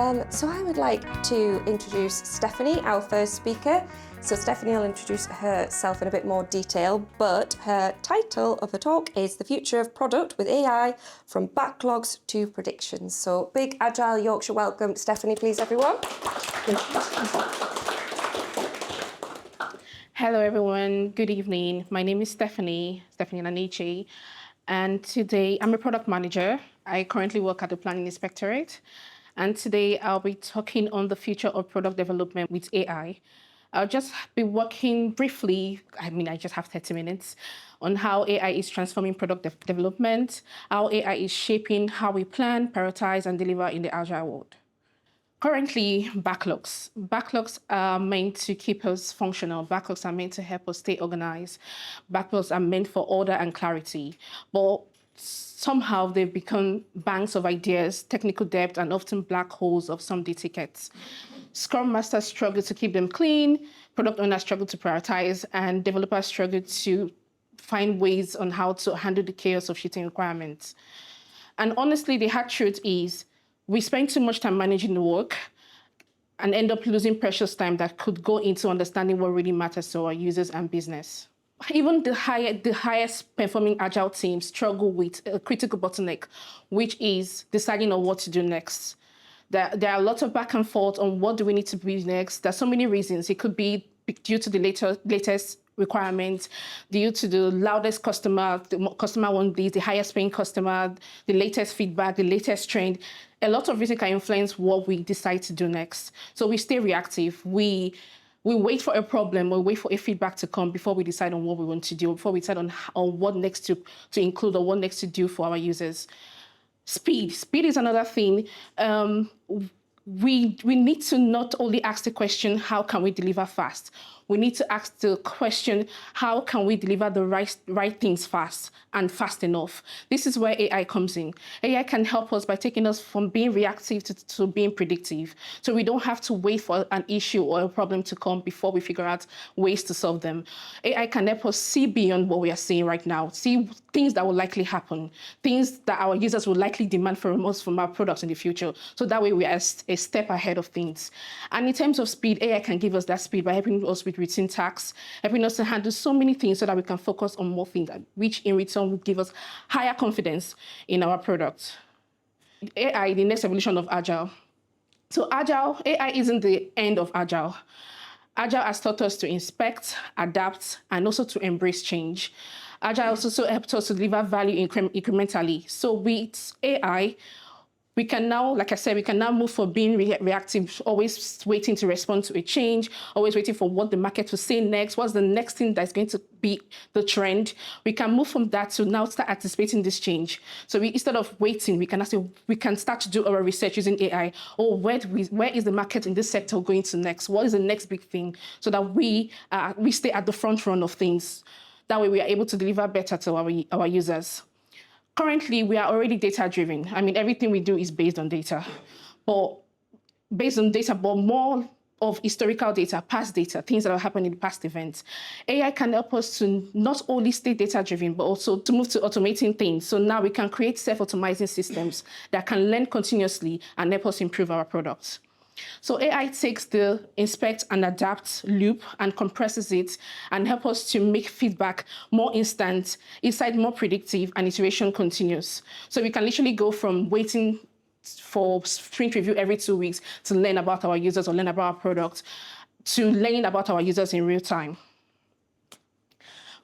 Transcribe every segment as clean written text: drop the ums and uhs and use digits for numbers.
So I would like to introduce Stephanie, our first speaker. So Stephanie will introduce herself in a bit more detail, but her title of her talk is The Future of Product with AI, from Backlogs to Predictions. So big Agile Yorkshire welcome. Stephanie, please, everyone. Hello, everyone. Good evening. My name is Stephanie Aniche, and today I'm a product manager. I currently work at the Planning Inspectorate, and today I'll be talking on the future of product development with AI. I'll just be working briefly, I just have 30 minutes, on how AI is transforming product development, how AI is shaping how we plan, prioritize, and deliver in the Agile world. Currently, backlogs. Backlogs are meant to keep us functional. Backlogs are meant to help us stay organized. Backlogs are meant for order and clarity. But somehow they've become banks of ideas, technical debt, and often black holes of some tickets. Scrum Masters struggle to keep them clean, product owners struggle to prioritize, and developers struggle to find ways on how to handle the chaos of shifting requirements. And honestly, the hard truth is, we spend too much time managing the work and end up losing precious time that could go into understanding what really matters to our users and business. Even the highest performing Agile teams struggle with a critical bottleneck, which is deciding on what to do next. There are lots of back and forth on what do we need to do next. There's so many reasons. It could be due to the latest requirements, due to the loudest customer, the customer wants this, the highest paying customer, the latest feedback, the latest trend. A lot of reasons can influence what we decide to do next. So we stay reactive. We wait for a problem, we wait for a feedback to come before we decide on what we want to do, before we decide on what next to include or what next to do for our users. Speed is another thing. We need to not only ask the question, how can we deliver fast? We need to ask the question, how can we deliver the right things fast and fast enough? This is where AI comes in. AI can help us by taking us from being reactive to being predictive. So we don't have to wait for an issue or a problem to come before we figure out ways to solve them. AI can help us see beyond what we are seeing right now, see things that will likely happen, things that our users will likely demand from us, from our products in the future. So that way we are a step ahead of things. And in terms of speed, AI can give us that speed by helping us with routine tasks, helping us to handle so many things so that we can focus on more things, which in return will give us higher confidence in our product. AI, the next evolution of Agile. So AI isn't the end of Agile. Agile has taught us to inspect, adapt, and also to embrace change. Agile also helped us to deliver value incrementally. So with AI, we can now, like I said, we can now move from being reactive, always waiting to respond to a change, always waiting for what the market will say next, what's the next thing that's going to be the trend. We can move from that to now start anticipating this change. So instead of waiting, we can start to do our research using AI. Or where is the market in this sector going to next? What is the next big thing? So that we stay at the front run of things. That way we are able to deliver better to our users. Currently, we are already data-driven. Everything we do is based on data, but more of historical data, past data, things that have happened in past events. AI can help us to not only stay data-driven, but also to move to automating things. So now we can create self-automizing systems that can learn continuously and help us improve our products. So AI takes the inspect and adapt loop and compresses it and help us to make feedback more instant, insight more predictive, and iteration continuous. So we can literally go from waiting for sprint review every 2 weeks to learn about our users or learn about our product to learning about our users in real time.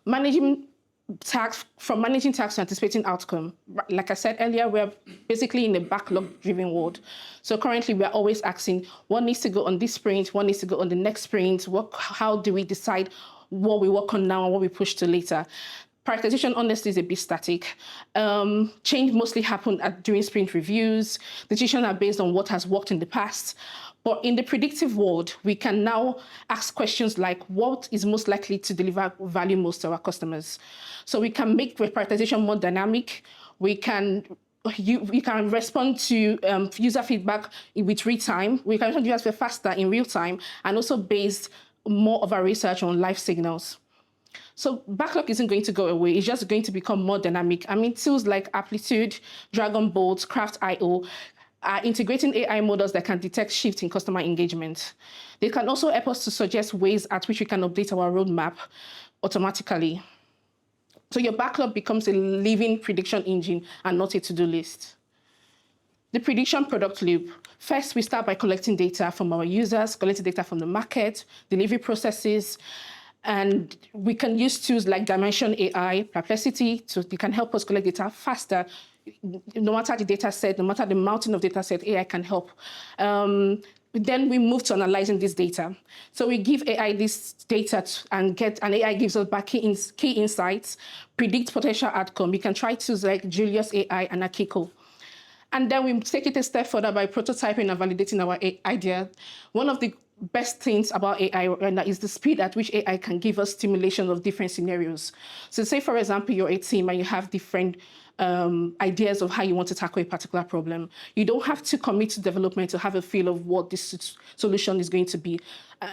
Managing tasks to anticipating outcome. Like I said earlier, we're basically in a backlog-driven world. So currently, we're always asking what needs to go on this sprint, what needs to go on the next sprint, how do we decide what we work on now and what we push to later. Prioritization, honestly, is a bit static. Change mostly happens during sprint reviews. Decisions are based on what has worked in the past. But in the predictive world, we can now ask questions like, what is most likely to deliver value most to our customers? So we can make prioritization more dynamic. We can respond to user feedback with real time. We can respond to user faster in real time, and also base more of our research on live signals. So backlog isn't going to go away. It's just going to become more dynamic. Tools like Amplitude, Dragon Bolt, Craft.io are integrating AI models that can detect shifts in customer engagement. They can also help us to suggest ways at which we can update our roadmap automatically. So your backlog becomes a living prediction engine and not a to-do list. The prediction product loop. First, we start by collecting data from our users, collecting data from the market, delivery processes, and we can use tools like Dimension AI, Perplexity, so they can help us collect data faster. No matter the data set, no matter the mountain of data set, AI can help. Then we move to analyzing this data. So we give AI this data and AI gives us back key insights, predict potential outcome. You can try tools like Julius AI and Akiko. And then we take it a step further by prototyping and validating our idea. One of the best things about AI right now is the speed at which AI can give us stimulation of different scenarios. So say, for example, you're a team and you have different ideas of how you want to tackle a particular problem. You don't have to commit to development to have a feel of what this solution is going to be.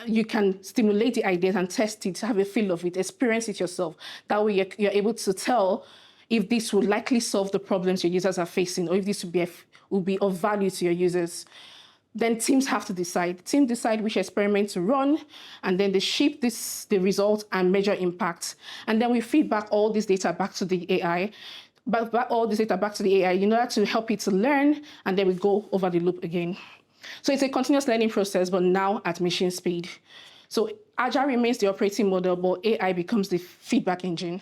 You can stimulate the ideas and test it, have a feel of it, experience it yourself. That way you're able to tell if this will likely solve the problems your users are facing, or if this will be of value to your users. Then teams have to decide. Teams decide which experiment to run, and then they shape the result and measure impact. And then we feed back all this data back to the AI, in order to help it to learn, and then we go over the loop again. So it's a continuous learning process, but now at machine speed. So Agile remains the operating model, but AI becomes the feedback engine.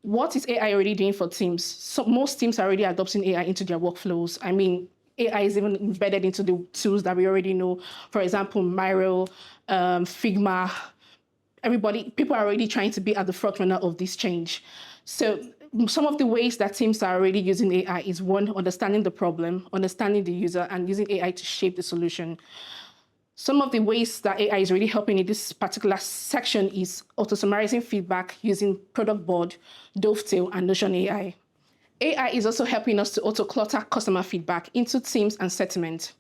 What is AI already doing for teams? So most teams are already adopting AI into their workflows. I mean, AI is even embedded into the tools that we already know. For example, Miro, Figma. People are already trying to be at the front runner of this change. So some of the ways that teams are already using AI is one, understanding the problem, understanding the user, and using AI to shape the solution. Some of the ways that AI is really helping in this particular section is auto-summarizing feedback using Product Board, Dovetail, and Notion AI. AI is also helping us to auto-clutter customer feedback into teams and settlement.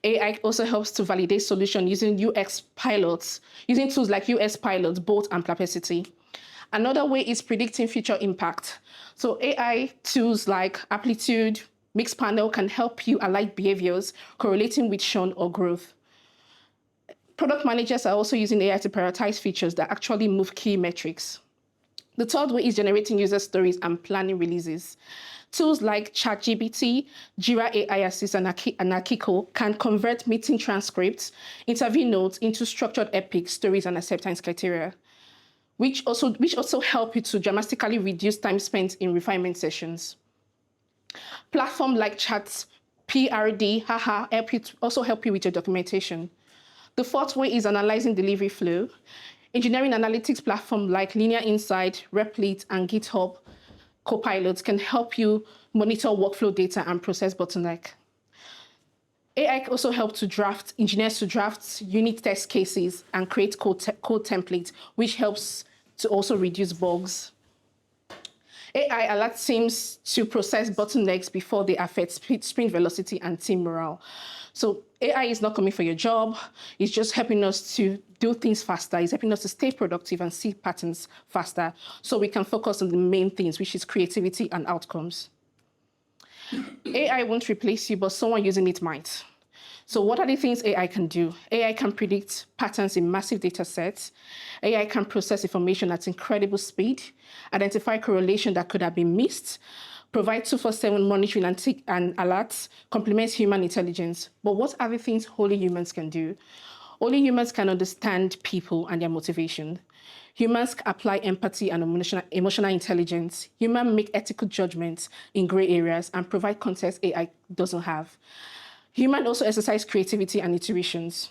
AI also helps to validate solutions using UX pilots, using tools like UX Pilot, Bolt, and Perplexity. Another way is predicting future impact. So AI tools like Amplitude, Mixpanel can help you align behaviors correlating with churn or growth. Product managers are also using AI to prioritize features that actually move key metrics. The third way is generating user stories and planning releases. Tools like ChatGPT, Jira AI Assist, and Akiko can convert meeting transcripts, interview notes into structured epics, stories, and acceptance criteria, which also help you to dramatically reduce time spent in refinement sessions. Platforms like Chats, PRD, also help you with your documentation. The fourth way is analyzing delivery flow. Engineering analytics platforms like Linear Insight, Replit, and GitHub Copilots can help you monitor workflow data and process bottleneck. AI also helps engineers to draft unit test cases and create code templates, which helps to also reduce bugs. AI alerts teams to process bottlenecks before they affect sprint velocity and team morale. So AI is not coming for your job. It's just helping us to do things faster. It's helping us to stay productive and see patterns faster so we can focus on the main things, which is creativity and outcomes. AI won't replace you, but someone using it might. So what are the things AI can do? AI can predict patterns in massive data sets. AI can process information at incredible speed, identify correlation that could have been missed, provide 24/7 monitoring and alerts, complements human intelligence. But what are the things only humans can do? Only humans can understand people and their motivation. Humans apply empathy and emotional intelligence. Humans make ethical judgments in gray areas and provide context AI doesn't have. Humans also exercise creativity and intuitions.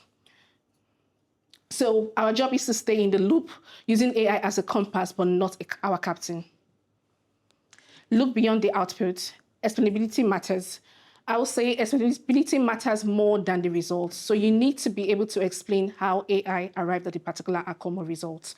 So our job is to stay in the loop, using AI as a compass, but not our captain. Look beyond the output. Explainability matters. I will say explainability matters more than the results. So you need to be able to explain how AI arrived at a particular outcome or result.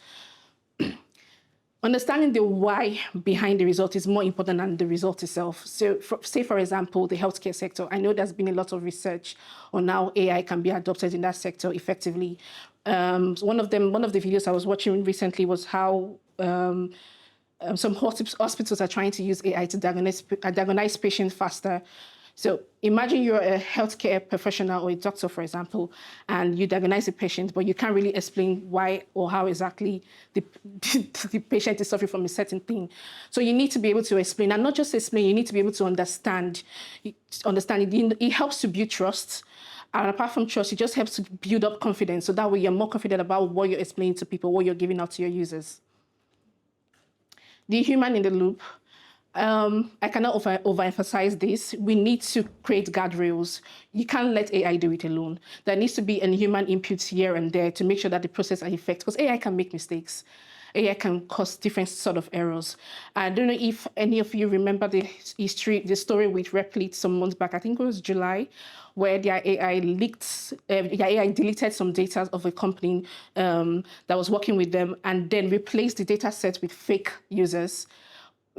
Understanding the why behind the result is more important than the result itself. So say, for example, the healthcare sector. I know there's been a lot of research on how AI can be adopted in that sector effectively. One of the videos I was watching recently was how some hospitals are trying to use AI to diagnose patients faster. So imagine you're a healthcare professional or a doctor, for example, and you diagnose a patient, but you can't really explain why or how exactly the, the patient is suffering from a certain thing. So you need to be able to explain, and not just explain, you need to be able to understand. Understand it. It helps to build trust. And apart from trust, it just helps to build up confidence. So that way you're more confident about what you're explaining to people, what you're giving out to your users. The human in the loop. I cannot overemphasize this. We need to create guardrails. You can't let AI do it alone. There needs to be a human input here and there to make sure that the process are effective, because AI can make mistakes. AI can cause different sort of errors. I don't know if any of you remember the story with Replit some months back. I think it was July, where their AI leaked, their AI deleted some data of a company that was working with them, and then replaced the data set with fake users.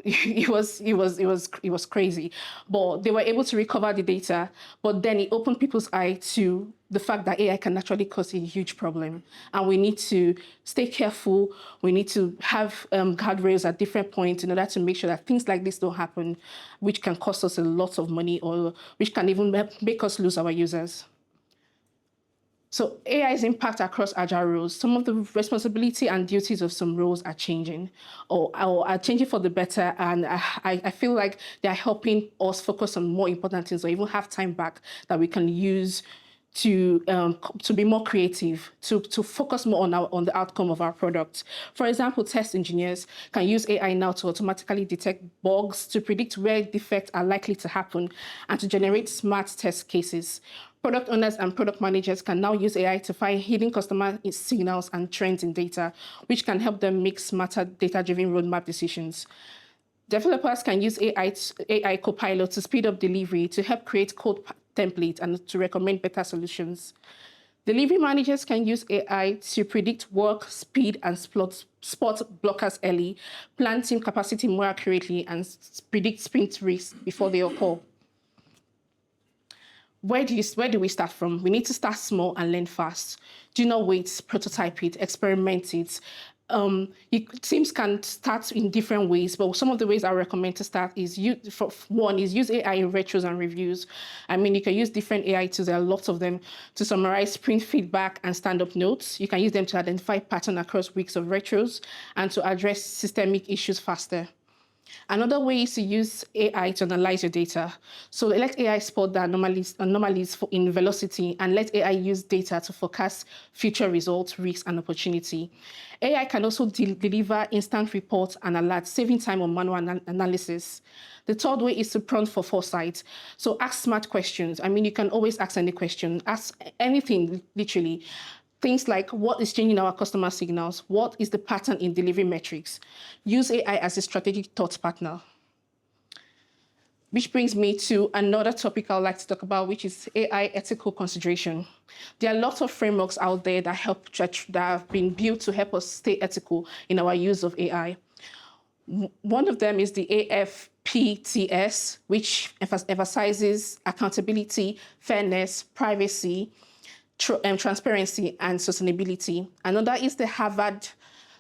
It was crazy, but they were able to recover the data. But then it opened people's eye to the fact that AI can actually cause a huge problem, and we need to stay careful. We need to have guardrails at different points in order to make sure that things like this don't happen, which can cost us a lot of money, or which can even make us lose our users. So AI's impact across Agile roles, some of the responsibility and duties of some roles are changing or are changing for the better. And I feel like they're helping us focus on more important things, or even have time back that we can use to be more creative, to focus more on the outcome of our product. For example, test engineers can use AI now to automatically detect bugs, to predict where defects are likely to happen, and to generate smart test cases. Product owners and product managers can now use AI to find hidden customer signals and trends in data, which can help them make smarter data-driven roadmap decisions. Developers can use AI Copilot to speed up delivery, to help create code templates, and to recommend better solutions. Delivery managers can use AI to predict work speed and spot blockers early, plan team capacity more accurately, and predict sprint risks before they occur. Where do we start from? We need to start small and learn fast. Do not wait, prototype it, experiment it. Teams can start in different ways, but some of the ways I recommend to start is use AI in retros and reviews. I mean, you can use different AI tools, there are lots of them, to summarize sprint feedback and stand-up notes. You can use them to identify patterns across weeks of retros and to address systemic issues faster. Another way is to use AI to analyze your data. So let AI spot the anomalies in velocity, and let AI use data to forecast future results, risks, and opportunity. AI can also deliver instant reports and alerts, saving time on manual analysis. The third way is to prompt for foresight. So ask smart questions. I mean, you can always ask any question, ask anything, literally. Things like, what is changing our customer signals? What is the pattern in delivery metrics? Use AI as a strategic thought partner. Which brings me to another topic I'd like to talk about, which is AI ethical consideration. There are lots of frameworks out there that have been built to help us stay ethical in our use of AI. One of them is the AFPTS, which emphasizes accountability, fairness, privacy, transparency, and sustainability. Another is the Harvard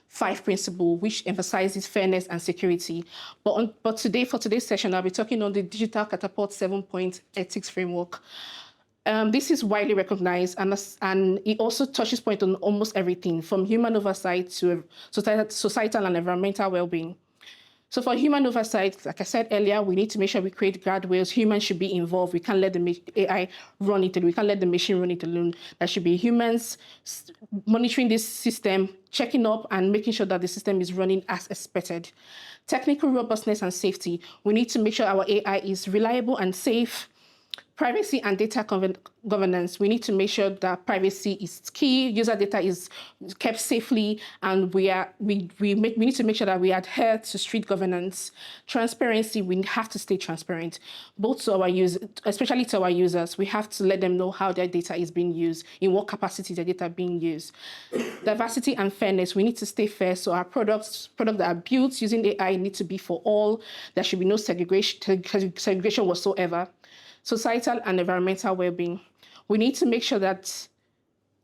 5 principle, which emphasizes fairness and security. But today, for today's session, I'll be talking on the Digital Catapult 7-point ethics framework. This is widely recognized, and it also touches point on almost everything, from human oversight to societal and environmental well-being. So for human oversight, like I said earlier, we need to make sure we create guardrails. Humans should be involved. We can't let the AI run it alone. We can't let the machine run it alone. There should be humans monitoring this system, checking up and making sure that the system is running as expected. Technical robustness and safety. We need to make sure our AI is reliable and safe. Privacy and data governance. We need to make sure that privacy is key, user data is kept safely, and we need to make sure that we adhere to strict governance. Transparency, we have to stay transparent, both to our users, especially to our users. We have to let them know how their data is being used, in what capacity their data are being used. Diversity and fairness, we need to stay fair, so our products that are built using AI need to be for all. There should be no segregation whatsoever. Societal and environmental well-being. We need to make sure that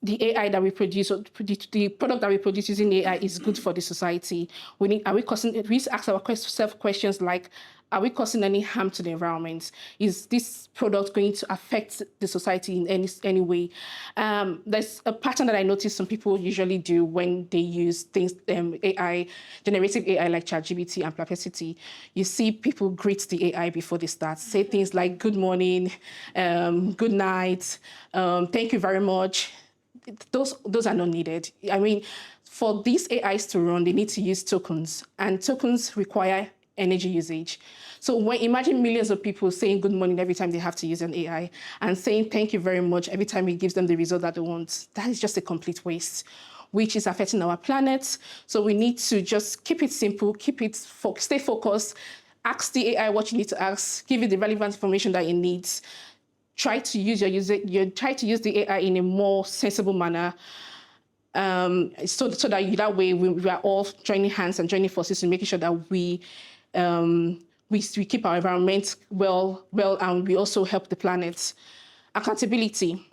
the AI that we produce, or the product that we produce using AI is good for the society. We need to ask ourselves questions like, are we causing any harm to the environment? Is this product going to affect the society in any way? There's a pattern that I notice some people usually do when they use things, AI, generative AI like ChatGPT and Perplexity. You see people greet the AI before they start, say things like good morning, good night, thank you very much. Those are not needed. I mean, for these AIs to run, they need to use tokens, and tokens require energy usage. So imagine millions of people saying good morning every time they have to use an AI, and saying thank you very much every time it gives them the result that they want. That is just a complete waste, which is affecting our planet. So we need to just keep it simple, stay focused, ask the AI what you need to ask, give it the relevant information that it needs. Try to use the AI in a more sensible manner, so that way we are all joining hands and joining forces in making sure that we keep our environment well, and we also help the planet. Accountability.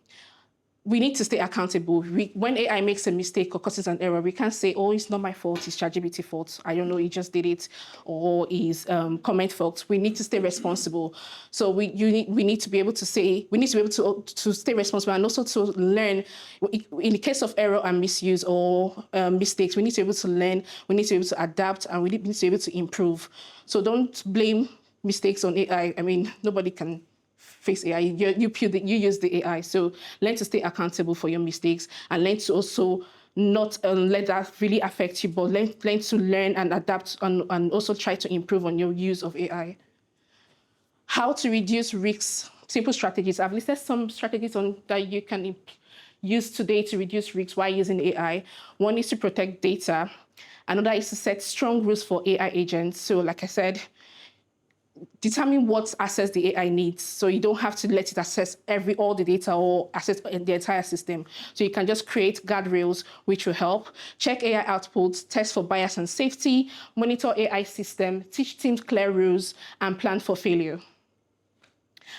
We need to stay accountable. When AI makes a mistake or causes an error, we can't say, oh, it's not my fault, it's ChatGPT's fault. I don't know, he just did it, or is comment fault. We need to stay responsible. So we need to be able to stay responsible, and also to learn. In the case of error and misuse or mistakes, we need to be able to learn, we need to be able to adapt, and we need to be able to improve. So don't blame mistakes on AI. I mean, nobody can face AI. You use the AI. So learn to stay accountable for your mistakes, and learn to also not let that really affect you, but learn to learn and adapt, and also try to improve on your use of AI. How to reduce risks. Simple strategies. I've listed some strategies that you can use today to reduce risks while using AI. One is to protect data. Another is to set strong rules for AI agents. So like I said, determine what access the AI needs. So you don't have to let it access all the data or access the entire system. So you can just create guardrails, which will help. Check AI outputs, test for bias and safety, monitor AI system, teach teams clear rules, and plan for failure.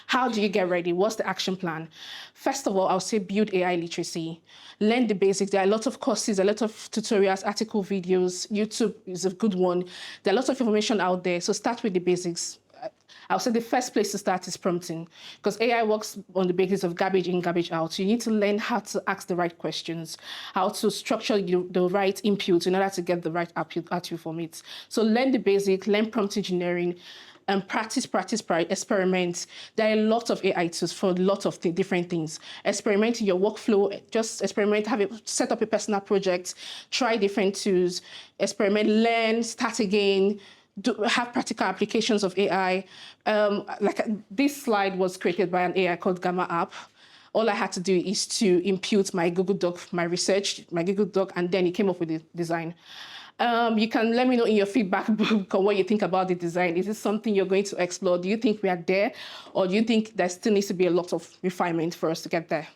How do you get ready? What's the action plan? First of all, I'll say build AI literacy. Learn the basics. There are a lot of courses, a lot of tutorials, article videos. YouTube is a good one. There are lots of information out there. So start with the basics. I'll say the first place to start is prompting, because AI works on the basis of garbage in, garbage out. So you need to learn how to ask the right questions, how to structure the right input in order to get the right output from it. So learn the basics, learn prompt engineering, and practice, experiment. There are a lot of AI tools for a lot of different things. Experiment in your workflow, just experiment, set up a personal project, try different tools, experiment, learn, start again, have practical applications of AI. This slide was created by an AI called Gamma App. All I had to do is to input my Google Doc, my Google Doc, and then it came up with the design. You can let me know in your feedback book what you think about the design. Is this something you're going to explore? Do you think we are there? Or do you think there still needs to be a lot of refinement for us to get there?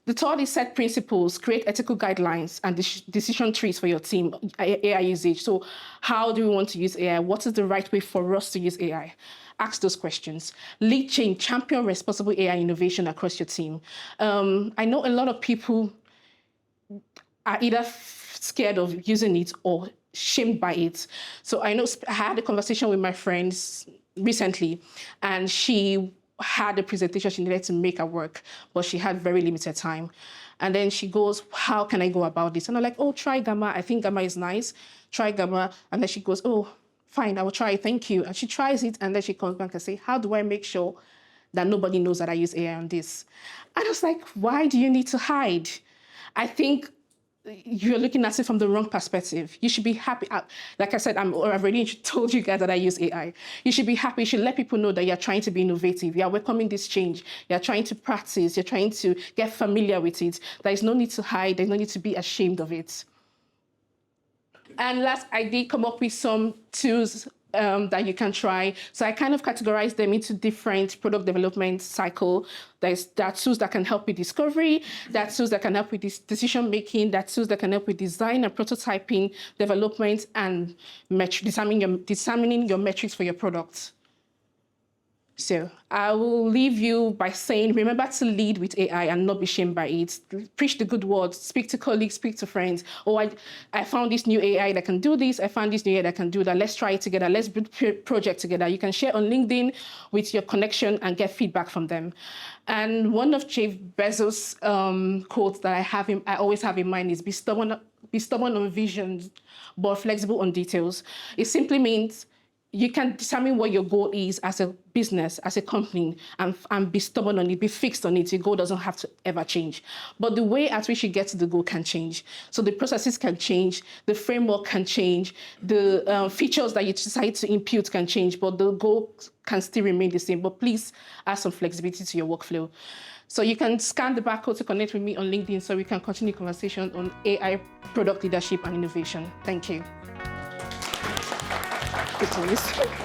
The third is set principles, create ethical guidelines and decision trees for your team, AI usage. So how do we want to use AI? What is the right way for us to use AI? Ask those questions. Lead change, champion responsible AI innovation across your team. I know a lot of people are either scared of using it or shamed by it. So I had a conversation with my friends recently, and she had a presentation she needed to make at work, but she had very limited time. And then she goes, how can I go about this? And I'm like, oh, try Gamma. I think Gamma is nice. Try Gamma. And then she goes, oh, fine, I will try it. Thank you. And she tries it, and then she comes back and says, how do I make sure that nobody knows that I use AI on this? And I was like, why do you need to hide? I think you're looking at it from the wrong perspective. You should be happy. Like I said, I've already told you guys that I use AI. You should be happy. You should let people know that you're trying to be innovative. You're welcoming this change. You're trying to practice. You're trying to get familiar with it. There is no need to hide. There's no need to be ashamed of it. And last, I did come up with some tools that you can try. So I kind of categorize them into different product development cycle. There are tools that can help with discovery, there are tools that can help with decision making, there are tools that can help with design and prototyping, development, and determining your metrics for your product. So I will leave you by saying, remember to lead with AI and not be shamed by it. Preach the good words, speak to colleagues, speak to friends. Oh, I found this new AI that can do this. I found this new AI that can do that. Let's try it together. Let's build a project together. You can share on LinkedIn with your connection and get feedback from them. And one of Jeff Bezos' quotes that I always have in mind is be stubborn on visions, but flexible on details. It simply means you can determine what your goal is as a business, as a company, and be stubborn on it, be fixed on it. Your goal doesn't have to ever change. But the way at which you get to the goal can change. So the processes can change, the framework can change, the features that you decide to impute can change, but the goal can still remain the same. But please add some flexibility to your workflow. So you can scan the barcode to connect with me on LinkedIn so we can continue conversation on AI product leadership and innovation. Thank you. Good news.